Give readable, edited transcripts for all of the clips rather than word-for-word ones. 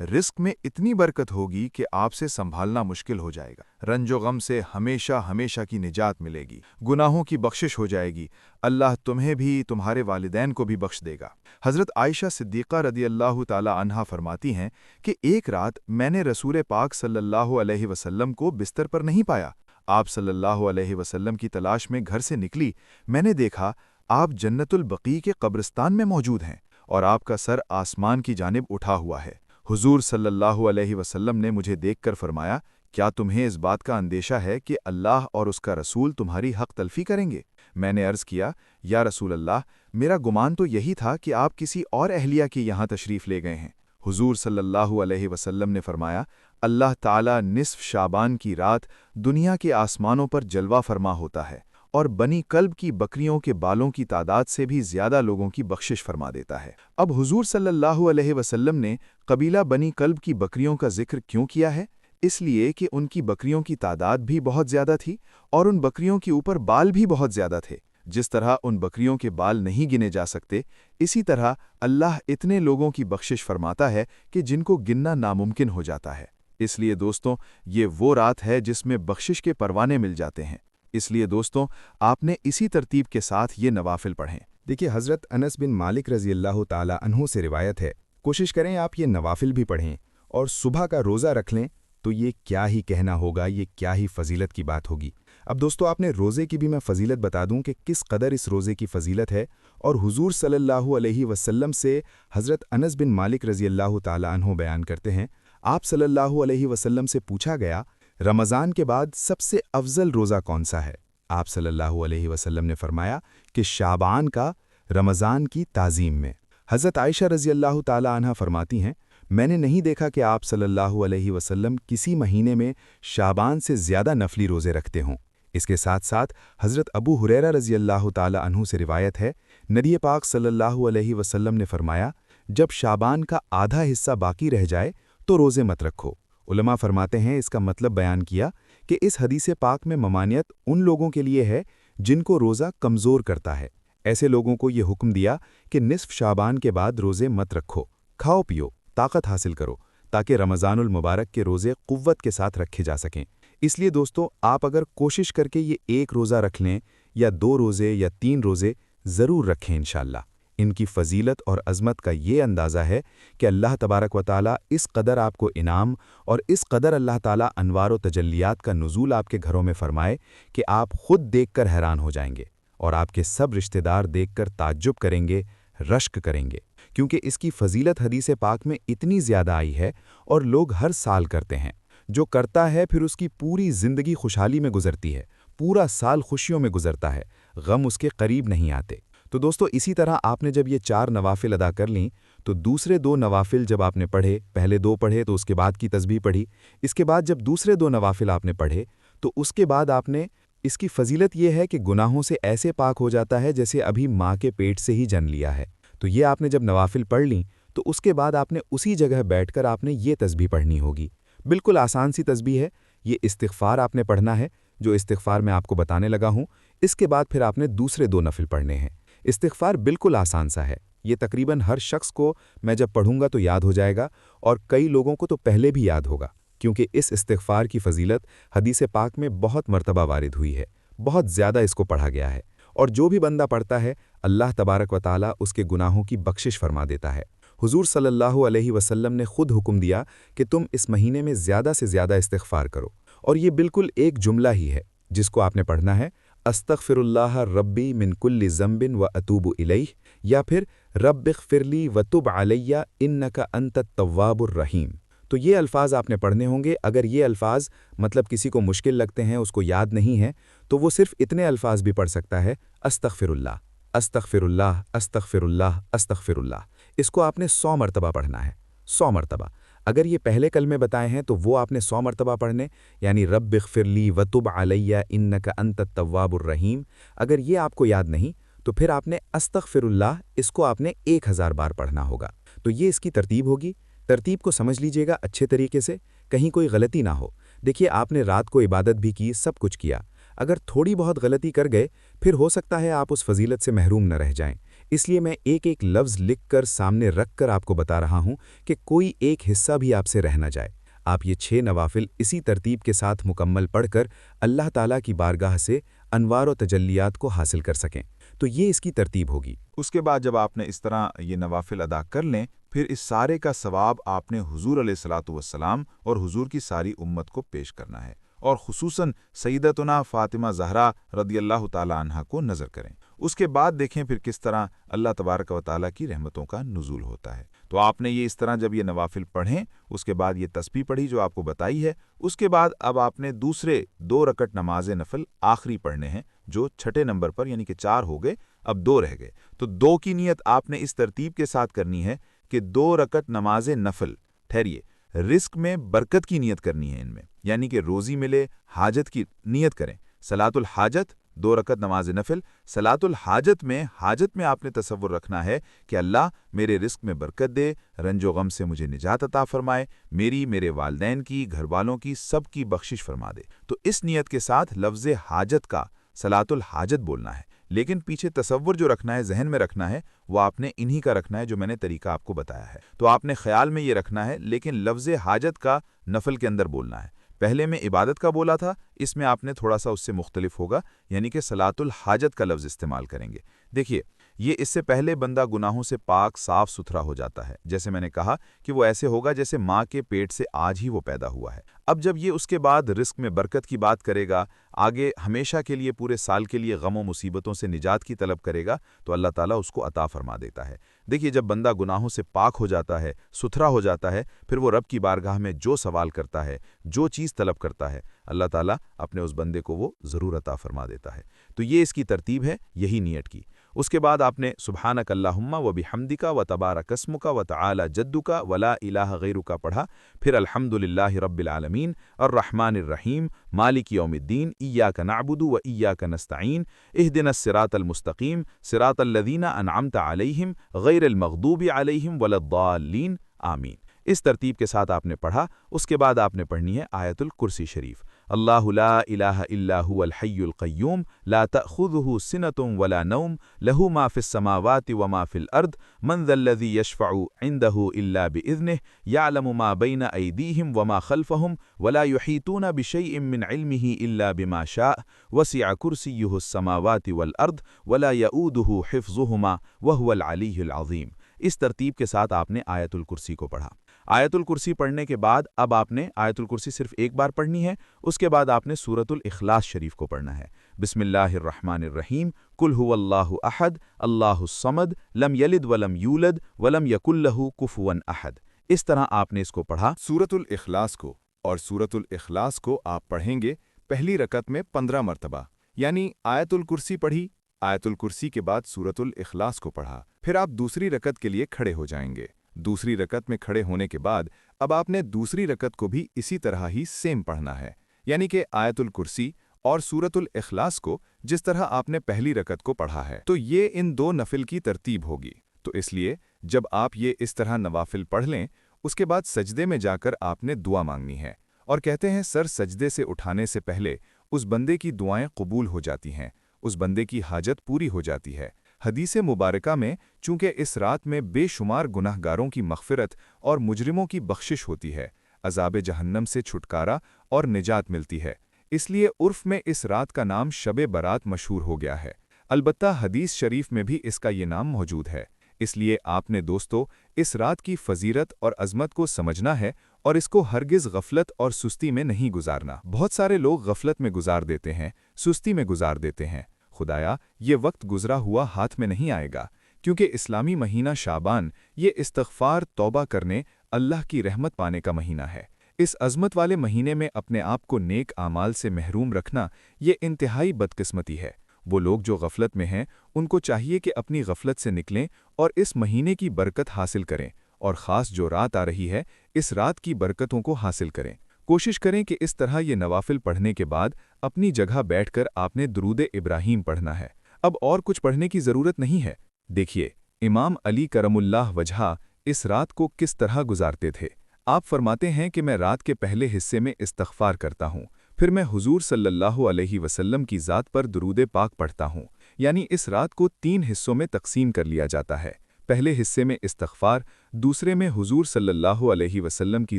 رزق میں اتنی برکت ہوگی کہ آپ سے سنبھالنا مشکل ہو جائے گا، رنج و غم سے ہمیشہ ہمیشہ کی نجات ملے گی، گناہوں کی بخشش ہو جائے گی، اللہ تمہیں بھی تمہارے والدین کو بھی بخش دے گا۔ حضرت عائشہ صدیقہ رضی اللہ تعالی عنہا فرماتی ہیں کہ ایک رات میں نے رسول پاک صلی اللہ علیہ وسلم کو بستر پر نہیں پایا۔ آپ صلی اللہ علیہ وسلم کی تلاش میں گھر سے نکلی، میں نے دیکھا آپ جنت البقیع کے قبرستان میں موجود ہیں اور آپ کا سر آسمان کی جانب اٹھا ہوا ہے۔ حضور صلی اللہ علیہ وسلم نے مجھے دیکھ کر فرمایا، کیا تمہیں اس بات کا اندیشہ ہے کہ اللہ اور اس کا رسول تمہاری حق تلفی کریں گے؟ میں نے عرض کیا، یا رسول اللہ، میرا گمان تو یہی تھا کہ آپ کسی اور اہلیہ کے یہاں تشریف لے گئے ہیں۔ حضور صلی اللہ علیہ وسلم نے فرمایا، اللہ تعالیٰ نصف شعبان کی رات دنیا کے آسمانوں پر جلوہ فرما ہوتا ہے اور بنی کلب کی بکریوں کے بالوں کی تعداد سے بھی زیادہ لوگوں کی بخشش فرما دیتا ہے۔ اب حضور صلی اللہ علیہ وسلم نے قبیلہ بنی کلب کی بکریوں کا ذکر کیوں کیا ہے؟ اس لیے کہ ان کی بکریوں کی تعداد بھی بہت زیادہ تھی اور ان بکریوں کے اوپر بال بھی بہت زیادہ تھے۔ جس طرح ان بکریوں کے بال نہیں گنے جا سکتے، اسی طرح اللہ اتنے لوگوں کی بخشش فرماتا ہے کہ جن کو گننا ناممکن ہو جاتا ہے۔ اس لیے دوستوں، یہ وہ رات ہے جس میں بخشش کے پروانے مل جاتے ہیں۔ اس لیے دوستوں، آپ نے اسی ترتیب کے ساتھ یہ نوافل پڑھیں۔ دیکھیے، حضرت انس بن مالک رضی اللہ تعالی عنہ سے روایت ہے، کوشش کریں آپ یہ نوافل بھی پڑھیں اور صبح کا روزہ رکھ لیں تو یہ کیا ہی کہنا ہوگا، یہ کیا ہی فضیلت کی بات ہوگی۔ اب دوستو، آپ نے روزے کی بھی میں فضیلت بتا دوں کہ کس قدر اس روزے کی فضیلت ہے، اور حضور صلی اللہ علیہ وسلم سے حضرت انس بن مالک رضی اللہ تعالی عنہ بیان کرتے ہیں، آپ صلی اللہ علیہ وسلم سے پوچھا گیا، رمضان کے بعد سب سے افضل روزہ کون سا ہے؟ آپ صلی اللہ علیہ وسلم نے فرمایا کہ شعبان کا، رمضان کی تعظیم میں۔ حضرت عائشہ رضی اللہ تعالی عنہ فرماتی ہیں، میں نے نہیں دیکھا کہ آپ صلی اللہ علیہ وسلم کسی مہینے میں شعبان سے زیادہ نفلی روزے رکھتے ہوں۔ اس کے ساتھ ساتھ حضرت ابو ہریرہ رضی اللہ تعالی عنہ سے روایت ہے، نبی پاک صلی اللہ علیہ وسلم نے فرمایا، جب شعبان کا آدھا حصہ باقی رہ جائے تو روزے مت رکھو۔ علماء فرماتے ہیں، اس کا مطلب بیان کیا کہ اس حدیث پاک میں ممانعت ان لوگوں کے لیے ہے جن کو روزہ کمزور کرتا ہے۔ ایسے لوگوں کو یہ حکم دیا کہ نصف شعبان کے بعد روزے مت رکھو، کھاؤ پیو، طاقت حاصل کرو، تاکہ رمضان المبارک کے روزے قوت کے ساتھ رکھے جا سکیں۔ اس لیے دوستو، آپ اگر کوشش کر کے یہ ایک روزہ رکھ لیں یا 2 روزے یا 3 روزے ضرور رکھیں انشاءاللہ۔ ان کی فضیلت اور عظمت کا یہ اندازہ ہے کہ اللہ تبارک و تعالیٰ اس قدر آپ کو انعام اور اس قدر اللہ تعالیٰ انوار و تجلیات کا نزول آپ کے گھروں میں فرمائے کہ آپ خود دیکھ کر حیران ہو جائیں گے، اور آپ کے سب رشتہ دار دیکھ کر تعجب کریں گے، رشک کریں گے، کیونکہ اس کی فضیلت حدیث پاک میں اتنی زیادہ آئی ہے اور لوگ ہر سال کرتے ہیں۔ جو کرتا ہے پھر اس کی پوری زندگی خوشحالی میں گزرتی ہے، پورا سال خوشیوں میں گزرتا ہے، غم اس کے قریب نہیں آتے۔ تو دوستو، اسی طرح آپ نے جب یہ 4 نوافل ادا کر لیں تو دوسرے 2 نوافل جب آپ نے پڑھے، پہلے 2 پڑھے تو اس کے بعد کی تسبیح پڑھی، اس کے بعد جب دوسرے 2 نوافل آپ نے پڑھے تو اس کے بعد آپ نے، اس کی فضیلت یہ ہے کہ گناہوں سے ایسے پاک ہو جاتا ہے جیسے ابھی ماں کے پیٹ سے ہی جن لیا ہے۔ تو یہ آپ نے جب نوافل پڑھ لیں تو اس کے بعد آپ نے اسی جگہ بیٹھ کر آپ نے یہ تسبیح پڑھنی ہوگی۔ بالکل آسان سی تسبیح ہے، یہ استغفار آپ نے پڑھنا ہے، جو استغفار میں آپ کو بتانے لگا ہوں۔ اس کے بعد پھر آپ نے دوسرے 2 نفل پڑھنے ہیں۔ استغفار بالکل آسان سا ہے، یہ تقریباً ہر شخص کو میں جب پڑھوں گا تو یاد ہو جائے گا، اور کئی لوگوں کو تو پہلے بھی یاد ہوگا، کیونکہ اس استغفار کی فضیلت حدیث پاک میں بہت مرتبہ وارد ہوئی ہے، بہت زیادہ اس کو پڑھا گیا ہے، اور جو بھی بندہ پڑھتا ہے اللہ تبارک و تعالیٰ اس کے گناہوں کی بخشش فرما دیتا ہے۔ حضور صلی اللہ علیہ وسلم نے خود حکم دیا کہ تم اس مہینے میں زیادہ سے زیادہ استغفار کرو، اور یہ بالکل ایک جملہ ہی ہے جس کو آپ نے پڑھنا ہے، استغفر اللہ ربی من کل ذنب و اتوب الیہ، یا پھر رب اغفر لی وتب علی انک انت التواب الرحیم۔ تو یہ الفاظ آپ نے پڑھنے ہوں گے۔ اگر یہ الفاظ مطلب کسی کو مشکل لگتے ہیں، اس کو یاد نہیں ہے، تو وہ صرف اتنے الفاظ بھی پڑھ سکتا ہے، استغفر اللہ، استغفر اللہ، استغفر اللہ، استغفر اللہ۔ اس کو آپ نے 100 مرتبہ پڑھنا ہے، 100 مرتبہ۔ اگر یہ پہلے کلمے بتائے ہیں تو وہ آپ نے 100 مرتبہ پڑھنے، یعنی رب اغفر لی وتب علی انک انت التواب الرحیم۔ اگر یہ آپ کو یاد نہیں تو پھر آپ نے استغفر اللہ، اس کو آپ نے 1000 بار پڑھنا ہوگا۔ تو یہ اس کی ترتیب ہوگی۔ ترتیب کو سمجھ لیجئے گا اچھے طریقے سے، کہیں کوئی غلطی نہ ہو۔ دیکھیے، آپ نے رات کو عبادت بھی کی، سب کچھ کیا، اگر تھوڑی بہت غلطی کر گئے پھر ہو سکتا ہے آپ اس فضیلت سے محروم نہ رہ جائیں۔ اس لیے میں ایک ایک لفظ لکھ کر سامنے رکھ کر آپ کو بتا رہا ہوں کہ کوئی ایک حصہ بھی آپ سے رہ نہ جائے۔ آپ یہ 6 نوافل اسی ترتیب کے ساتھ مکمل پڑھ کر اللہ تعالیٰ کی بارگاہ سے انوار و تجلیات کو حاصل کر سکیں، تو یہ اس کی ترتیب ہوگی۔ اس کے بعد جب آپ نے اس طرح یہ نوافل ادا کر لیں، پھر اس سارے کا ثواب آپ نے حضور علیہ الصلاۃ والسلام اور حضور کی ساری امت کو پیش کرنا ہے، اور خصوصاً سیدتنا فاطمہ زہرا رضی اللہ تعالی عنہا کو نظر کریں۔ اس کے بعد دیکھیں پھر کس طرح اللہ تبارک و تعالیٰ کی رحمتوں کا نزول ہوتا ہے۔ تو آپ نے یہ اس طرح جب یہ نوافل پڑھیں، اس کے بعد یہ تسبیح پڑھی جو آپ کو بتائی ہے، اس کے بعد اب آپ نے دوسرے 2 رکعت نماز نفل آخری پڑھنے ہیں، جو چھٹے نمبر پر، یعنی کہ 4 ہو گئے، اب 2 رہ گئے۔ تو 2 کی نیت آپ نے اس ترتیب کے ساتھ کرنی ہے کہ 2 رکعت نماز نفل، ٹھہریے، رزق میں برکت کی نیت کرنی ہے ان میں، یعنی کہ روزی ملے، حاجت کی نیت کریں۔ صلاۃ الحاجت 2 رکعت نماز نفل، صلاۃ الحاجت میں حاجت میں آپ نے تصور رکھنا ہے کہ اللہ میرے رزق میں برکت دے، رنج و غم سے مجھے نجات عطا فرمائے، میرے والدین کی، گھر والوں کی، سب کی بخشش فرما دے۔ تو اس نیت کے ساتھ لفظ حاجت کا صلاۃ الحاجت بولنا ہے، لیکن پیچھے تصور جو رکھنا ہے، ذہن میں رکھنا ہے، وہ آپ نے انہی کا رکھنا ہے جو میں نے طریقہ آپ کو بتایا ہے۔ تو آپ نے خیال میں یہ رکھنا ہے، لیکن لفظ حاجت کا نفل کے اندر بولنا ہے۔ پہلے میں عبادت کا بولا تھا، اس میں آپ نے تھوڑا سا اس سے مختلف ہوگا، یعنی کہ صلاۃ الحاجت کا لفظ استعمال کریں گے۔ دیکھیے، یہ اس سے پہلے بندہ گناہوں سے پاک صاف ستھرا ہو جاتا ہے، جیسے میں نے کہا کہ وہ ایسے ہوگا جیسے ماں کے پیٹ سے آج ہی وہ پیدا ہوا ہے۔ اب جب یہ اس کے بعد رزق میں برکت کی بات کرے گا، آگے ہمیشہ کے لیے، پورے سال کے لیے غم و مصیبتوں سے نجات کی طلب کرے گا، تو اللہ تعالیٰ اس کو عطا فرما دیتا ہے۔ دیکھیے، جب بندہ گناہوں سے پاک ہو جاتا ہے، ستھرا ہو جاتا ہے، پھر وہ رب کی بارگاہ میں جو سوال کرتا ہے، جو چیز طلب کرتا ہے، اللہ تعالیٰ اپنے اس بندے کو وہ ضرور عطا فرما دیتا ہے۔ تو یہ اس کی ترتیب ہے، یہی نیت کی۔ اس کے بعد آپ نے سبحانک اللہم و بحمدک و تبارک اسمک و تعالی جدک ولا الہ غیرک پڑھا، پھر الحمدللہ رب العالمین الرحمن الرحیم مالک یوم الدین ایاک نعبد و ایاک نستعین اہدنا الصراط المستقیم صراط الذین انعمت علیہم غیر المغضوب علیہم ولا الضالین آمین۔ اس ترتیب کے ساتھ آپ نے پڑھا۔ اس کے بعد آپ نے پڑھنی ہے آیت الکرسی شریف، اللہ لا الہ الا هو الحی القیوم لا تأخذہ سنۃ ولا نوم لہ ما فی السماوات وما فی الارض من ذا الذی یشفع عندہ الا بإذنہ یعلم ما بین ایدیہم وما خلفہم ولا یحیطون بشیء من علمہ الا بما شاء وسع کرسیہ السماوات والارض ولا یؤودہ حفظہما وہو العلی العظیم۔ اس ترتیب کے ساتھ آپ نے آیت الکرسی کو پڑھا۔ آیت الکرسی پڑھنے کے بعد اب آپ نے آیت الکرسی صرف ایک بار پڑھنی ہے۔ اس کے بعد آپ نے سورۃ الاخلاص شریف کو پڑھنا ہے، بسم اللہ الرحمن الرحیم قل هو اللہ احد اللہ الصمد لم یلد ولم یولد ولم یکن لہ کفوا احد۔ اس طرح آپ نے اس کو پڑھا۔ سورۃ الاخلاص کو اور سورۃ الاخلاص کو آپ پڑھیں گے پہلی رکعت میں 15 مرتبہ، یعنی آیت الکرسی پڑھی، آیت الکرسی کے بعد سورۃ الاخلاص کو پڑھا، پھر آپ دوسری رکعت کے لیے کھڑے ہو جائیں گے۔ دوسری رکعت میں کھڑے ہونے کے بعد اب آپ نے دوسری رکعت کو بھی اسی طرح ہی سیم پڑھنا ہے، یعنی کہ آیت الکرسی اور سورۃ الاخلاص کو جس طرح آپ نے پہلی رکعت کو پڑھا ہے۔ تو یہ ان 2 نفل کی ترتیب ہوگی۔ تو اس لیے جب آپ یہ اس طرح نوافل پڑھ لیں، اس کے بعد سجدے میں جا کر آپ نے دعا مانگنی ہے، اور کہتے ہیں سر سجدے سے اٹھانے سے پہلے اس بندے کی دعائیں قبول ہو جاتی ہیں، اس بندے کی حاجت پوری ہو جاتی ہے۔ حدیث مبارکہ میں چونکہ اس رات میں بے شمار گناہ گاروں کی مغفرت اور مجرموں کی بخشش ہوتی ہے، عذاب جہنم سے چھٹکارا اور نجات ملتی ہے، اس لیے عرف میں اس رات کا نام شب برات مشہور ہو گیا ہے۔ البتہ حدیث شریف میں بھی اس کا یہ نام موجود ہے، اس لیے آپ نے دوستو اس رات کی فضیلت اور عظمت کو سمجھنا ہے اور اس کو ہرگز غفلت اور سستی میں نہیں گزارنا۔ بہت سارے لوگ غفلت میں گزار دیتے ہیں، سستی میں گزار دیتے ہیں۔ خدایا، یہ وقت گزرا ہوا ہاتھ میں نہیں آئے گا، کیونکہ اسلامی مہینہ شعبان یہ استغفار، توبہ کرنے، اللہ کی رحمت پانے کا مہینہ ہے۔ اس عظمت والے مہینے میں اپنے آپ کو نیک اعمال سے محروم رکھنا یہ انتہائی بدقسمتی ہے۔ وہ لوگ جو غفلت میں ہیں، ان کو چاہیے کہ اپنی غفلت سے نکلیں اور اس مہینے کی برکت حاصل کریں، اور خاص جو رات آ رہی ہے، اس رات کی برکتوں کو حاصل کریں۔ کوشش کریں کہ اس طرح یہ نوافل پڑھنے کے بعد اپنی جگہ بیٹھ کر آپ نے درود ابراہیم پڑھنا ہے۔ اب اور کچھ پڑھنے کی ضرورت نہیں ہے۔ دیکھیے، امام علی کرم اللہ وجہہ اس رات کو کس طرح گزارتے تھے۔ آپ فرماتے ہیں کہ میں رات کے پہلے حصے میں استغفار کرتا ہوں، پھر میں حضور صلی اللہ علیہ وسلم کی ذات پر درود پاک پڑھتا ہوں، یعنی اس رات کو 3 حصوں میں تقسیم کر لیا جاتا ہے۔ پہلے حصے میں استغفار، دوسرے میں حضور صلی اللہ علیہ وسلم کی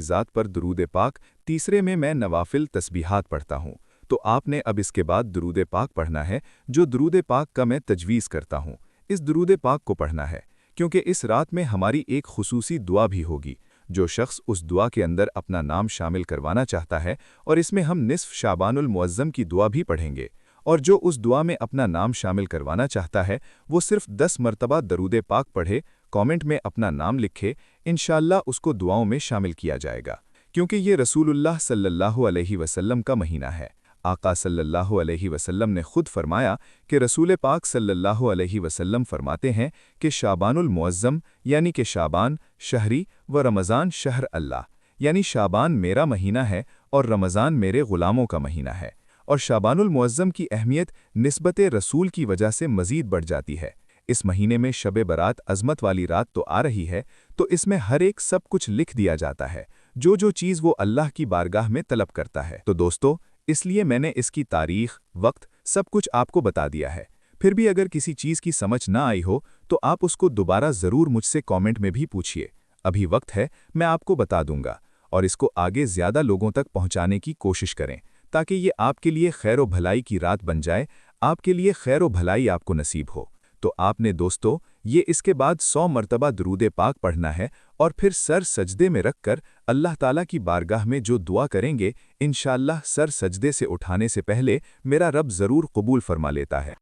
ذات پر درود پاک، تیسرے میں نوافل تسبیحات پڑھتا ہوں۔ تو آپ نے اب اس کے بعد درود پاک پڑھنا ہے، جو درود پاک کا میں تجویز کرتا ہوں۔ اس درود پاک کو پڑھنا ہے کیونکہ اس رات میں ہماری ایک خصوصی دعا بھی ہوگی۔ جو شخص اس دعا کے اندر اپنا نام شامل کروانا چاہتا ہے، اور اس میں ہم نصف شعبان المعظم کی دعا بھی پڑھیں گے، اور جو اس دعا میں اپنا نام شامل کروانا چاہتا ہے وہ صرف 10 مرتبہ درود پاک پڑھے، کامنٹ میں اپنا نام لکھے، انشاءاللہ اس کو دعاؤں میں شامل کیا جائے گا، کیونکہ یہ رسول اللہ صلی اللہ علیہ وسلم کا مہینہ ہے۔ آقا صلی اللہ علیہ وسلم نے خود فرمایا کہ رسول پاک صلی اللہ علیہ وسلم فرماتے ہیں کہ شعبان المعظم یعنی کہ شعبان شہری و رمضان شہر اللہ، یعنی شعبان میرا مہینہ ہے اور رمضان میرے غلاموں کا مہینہ ہے، اور شعبان المعظم کی اہمیت نسبت رسول کی وجہ سے مزید بڑھ جاتی ہے۔ اس مہینے میں شب برات عظمت والی رات تو آ رہی ہے، تو اس میں ہر ایک سب کچھ لکھ دیا جاتا ہے، جو چیز وہ اللہ کی بارگاہ میں طلب کرتا ہے۔ تو دوستو، اس لیے میں نے اس کی تاریخ، وقت، سب کچھ آپ کو بتا دیا ہے۔ پھر بھی اگر کسی چیز کی سمجھ نہ آئی ہو تو آپ اس کو دوبارہ ضرور مجھ سے کامنٹ میں بھی پوچھیے، ابھی وقت ہے، میں آپ کو بتا دوں گا، اور اس کو آگے زیادہ لوگوں تک پہنچانے کی کوشش کریں تاکہ یہ آپ کے لیے خیر و بھلائی کی رات بن جائے، آپ کے لیے خیر و بھلائی آپ کو نصیب ہو۔ تو آپ نے دوستو یہ اس کے بعد 100 مرتبہ درود پاک پڑھنا ہے، اور پھر سر سجدے میں رکھ کر اللہ تعالیٰ کی بارگاہ میں جو دعا کریں گے، انشاءاللہ سر سجدے سے اٹھانے سے پہلے میرا رب ضرور قبول فرما لیتا ہے۔